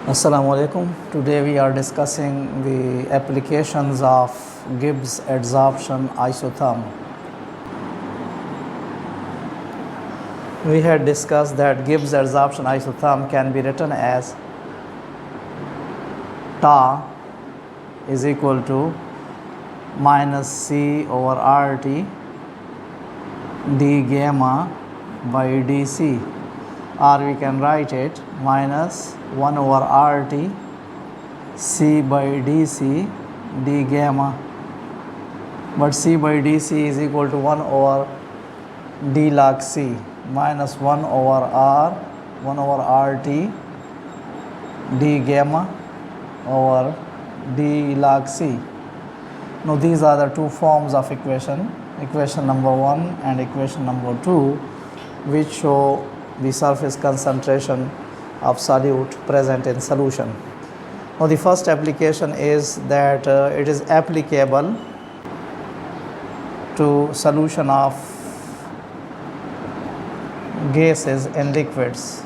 Assalamu alaikum. Today we are discussing the applications of Gibbs adsorption isotherm. We had discussed that Gibbs adsorption isotherm can be written as tau is equal to minus C over RT d gamma by dC, or we can write it minus 1 over RT C by dC d gamma, but C by dC is equal to 1 over d log C minus 1 over R 1 over RT d gamma over d log C. Now these are the two forms of equation number 1 and equation number 2, which show the surface concentration of solute present in solution. Now the first application is that it is applicable to solution of gases in liquids.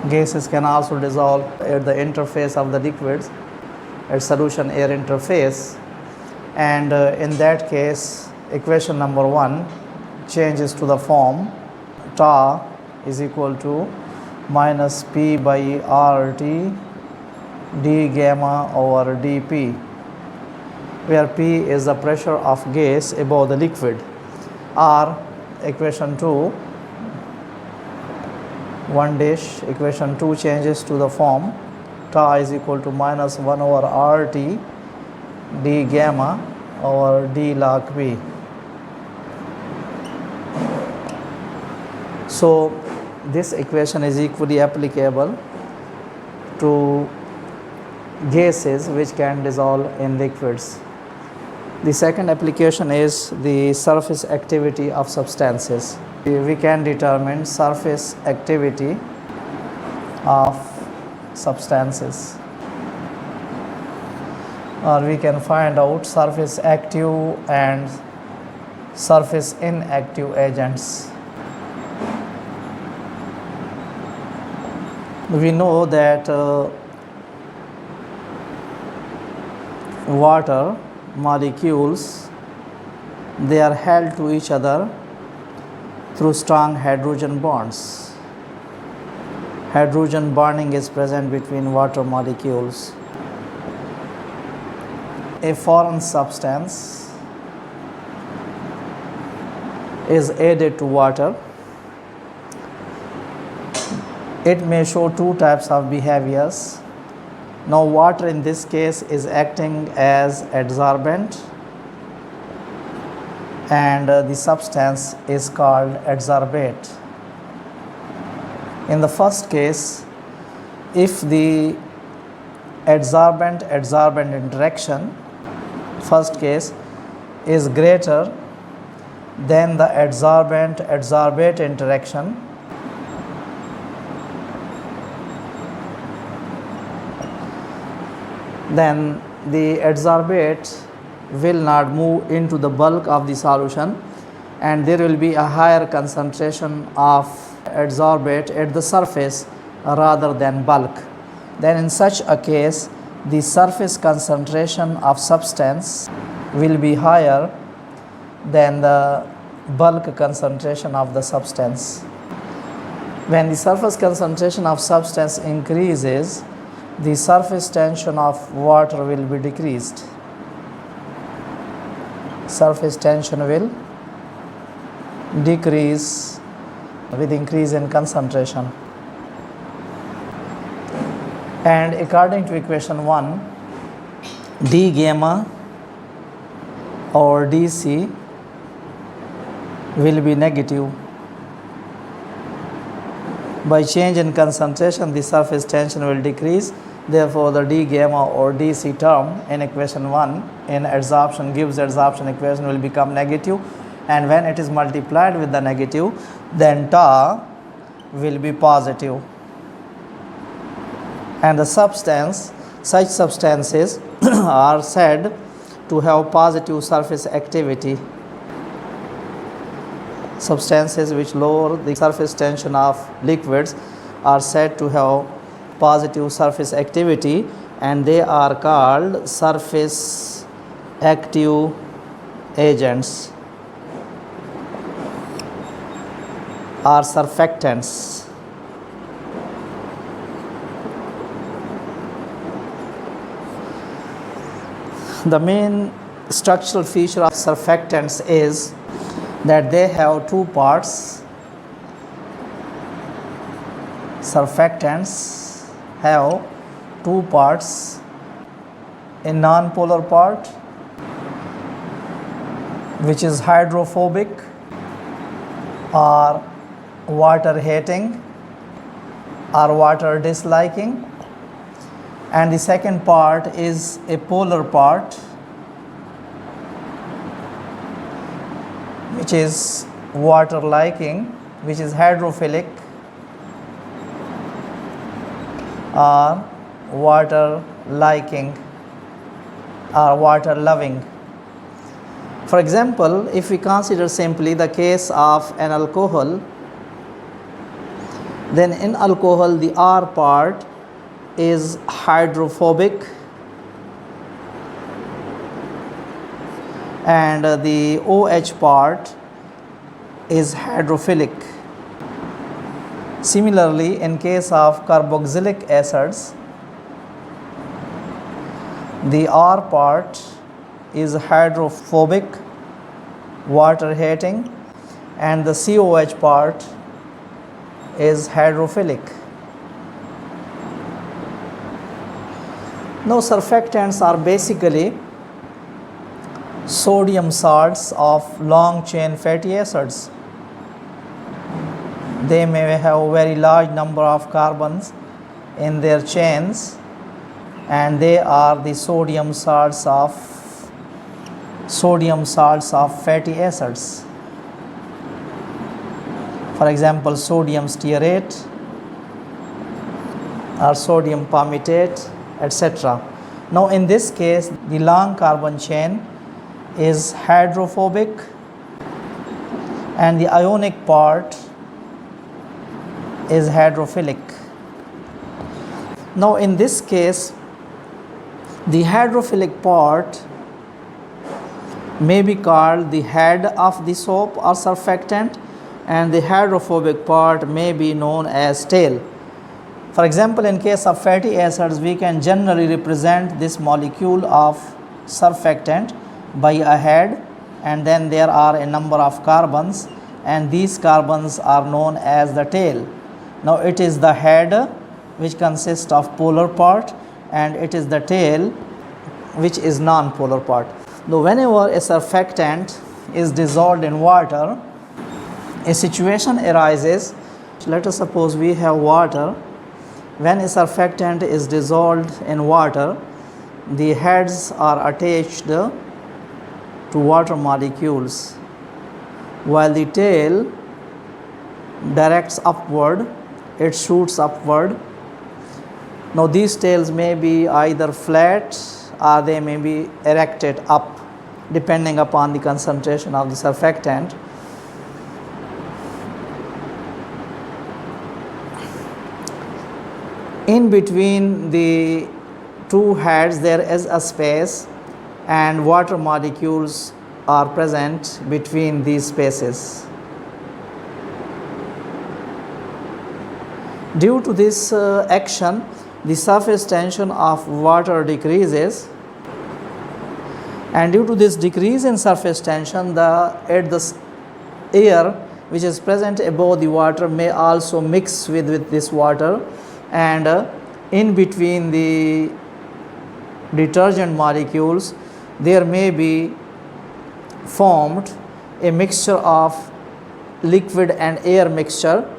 Gases can also dissolve at the interface of the liquids, at solution air interface, and in that case equation number 1 changes to the form tau is equal to minus P by RT d gamma over dP, where P is the pressure of gas above the liquid, or equation 2 equation 2 changes to the form tau is equal to minus 1 over RT d gamma over d log P. So this equation is equally applicable to gases which can dissolve in liquids. The second application is the surface activity of substances. We can determine surface activity of substances, or we can find out surface active and surface inactive agents. We know that water molecules, they are held to each other through strong hydrogen bonds. Hydrogen bonding is present between water molecules. A foreign substance is added to water. It may show two types of behaviors. Now water in this case is acting as adsorbent, and the substance is called adsorbate. In the first case, if the adsorbent interaction, first case, is greater than the adsorbate interaction, then the adsorbate will not move into the bulk of the solution, and there will be a higher concentration of adsorbate at the surface rather than bulk. Then in such a case, the surface concentration of substance will be higher than the bulk concentration of the substance. When the surface concentration of substance increases, the surface tension of water will be decreased. Surface tension will decrease with increase in concentration. And according to equation 1, d gamma or dC will be negative. By change in concentration, the surface tension will decrease. Therefore, the d gamma or dC term in equation 1 in adsorption, Gibbs adsorption equation, will become negative, and when it is multiplied with the negative, then tau will be positive. And the such substances are said to have positive surface activity. Substances which lower the surface tension of liquids are said to have positive surface activity, and they are called surface active agents or surfactants. The main structural feature of surfactants is that they have two parts. Surfactants have two parts: a non-polar part, which is hydrophobic or water hating or water disliking, and the second part is a polar part, which is water liking, which is hydrophilic or water liking or water loving. For example, if we consider simply the case of an alcohol, then in alcohol the R part is hydrophobic and the OH part is hydrophilic. Similarly, in case of carboxylic acids, the R part is hydrophobic, water hating, and the COH part is hydrophilic. Now, surfactants are basically sodium salts of long chain fatty acids. They may have a very large number of carbons in their chains, and they are the sodium salts of fatty acids. For example, sodium stearate or sodium palmitate, etc. Now, in this case, the long carbon chain is hydrophobic and the ionic part is hydrophilic. Now, in this case, the hydrophilic part may be called the head of the soap or surfactant, and the hydrophobic part may be known as tail. For example, in case of fatty acids, we can generally represent this molecule of surfactant by a head, and then there are a number of carbons, and these carbons are known as the tail. Now, it is the head which consists of polar part, and it is the tail which is non-polar part. Now, whenever a surfactant is dissolved in water, a situation arises. Let us suppose we have water. When a surfactant is dissolved in water, the heads are attached to water molecules, while the tail directs upward, it shoots upward. Now, these tails may be either flat or they may be erected up, depending upon the concentration of the surfactant. In between the two heads there is a space, and water molecules are present between these spaces. Due to this action, the surface tension of water decreases, and due to this decrease in surface tension, the air which is present above the water may also mix with this water, and in between the detergent molecules there may be formed a mixture of liquid and air mixture.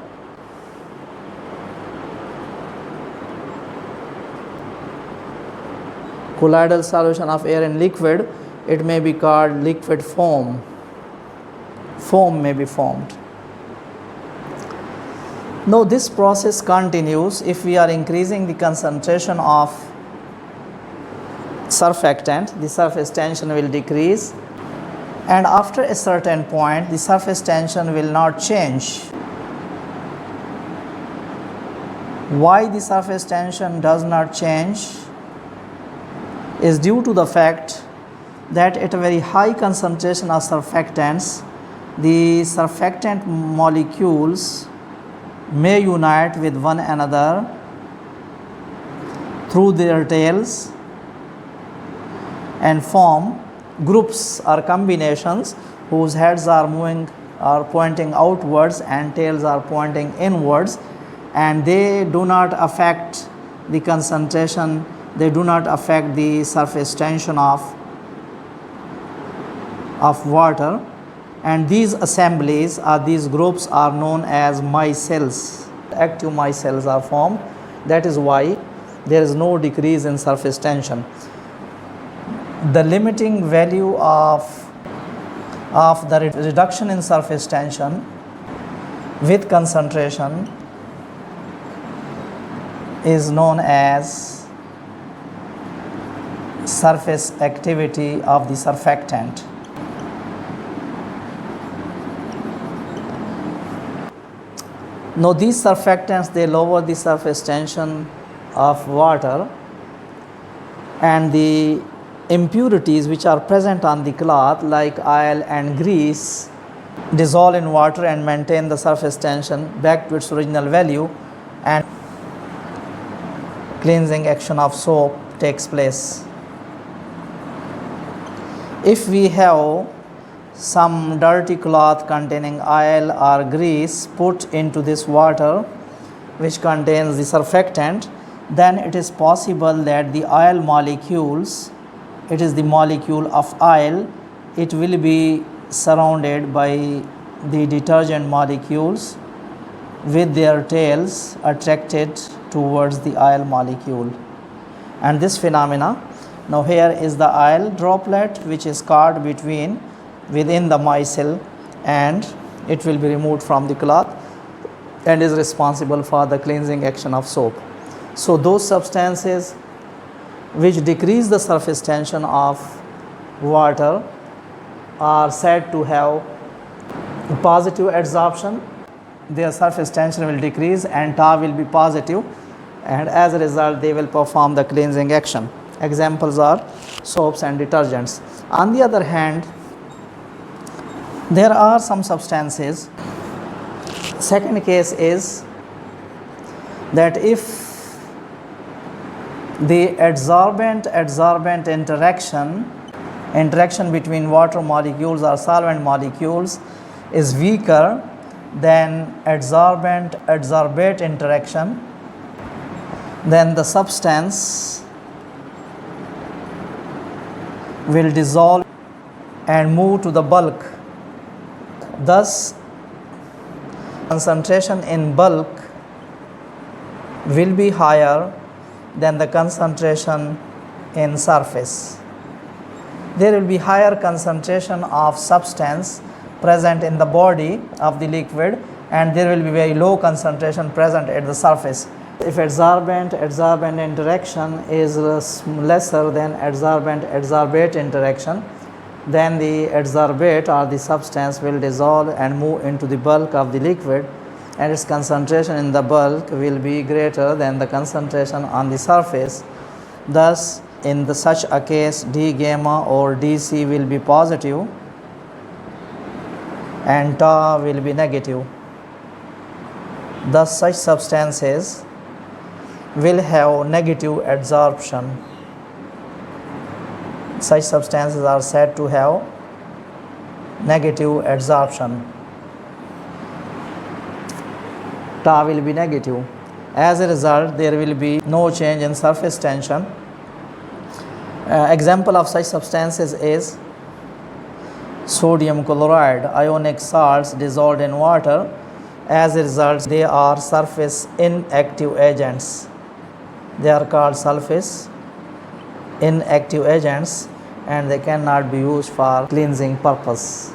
Colloidal solution of air and liquid, it may be called liquid foam. Foam may be formed. Now, this process continues. If we are increasing the concentration of surfactant, the surface tension will decrease, and after a certain point the surface tension will not change. Why the surface tension does not change is due to the fact that at a very high concentration of surfactants, the surfactant molecules may unite with one another through their tails and form groups or combinations whose heads are pointing outwards and tails are pointing inwards, and they do not affect the concentration, they do not affect the surface tension of water. And these assemblies or these groups are known as micelles. Active micelles are formed. That is why there is no decrease in surface tension. The limiting value of the reduction in surface tension with concentration is known as surface activity of the surfactant. Now these surfactants, they lower the surface tension of water, and the impurities which are present on the cloth like oil and grease dissolve in water and maintain the surface tension back to its original value, and cleansing action of soap takes place. If we have some dirty cloth containing oil or grease put into this water which contains the surfactant, then it is possible that the oil molecules, it is the molecule of oil, it will be surrounded by the detergent molecules with their tails attracted towards the oil molecule. And this phenomena, now here is the oil droplet which is caught within the micelle, and it will be removed from the cloth and is responsible for the cleansing action of soap. So those substances which decrease the surface tension of water are said to have positive adsorption. Their surface tension will decrease and tar will be positive, and as a result they will perform the cleansing action. Examples are soaps and detergents. On the other hand, there are some substances. Second case is that if the adsorbent interaction between water molecules or solvent molecules is weaker than adsorbate interaction, then the substance will dissolve and move to the bulk. Thus, concentration in bulk will be higher than the concentration in surface. There will be higher concentration of substance present in the body of the liquid, and there will be very low concentration present at the surface. If adsorbent interaction is lesser than adsorbate interaction, then the adsorbate or the substance will dissolve and move into the bulk of the liquid, and its concentration in the bulk will be greater than the concentration on the surface. Thus, in such a case, D gamma or DC will be positive and tau will be negative. Thus, such substances will have negative adsorption. Such substances are said to have negative adsorption. Tau will be negative. As a result, there will be no change in surface tension. Example of such substances is sodium chloride, ionic salts dissolved in water. As a result, they are surface inactive agents. They are called surface inactive agents, and they cannot be used for cleansing purpose.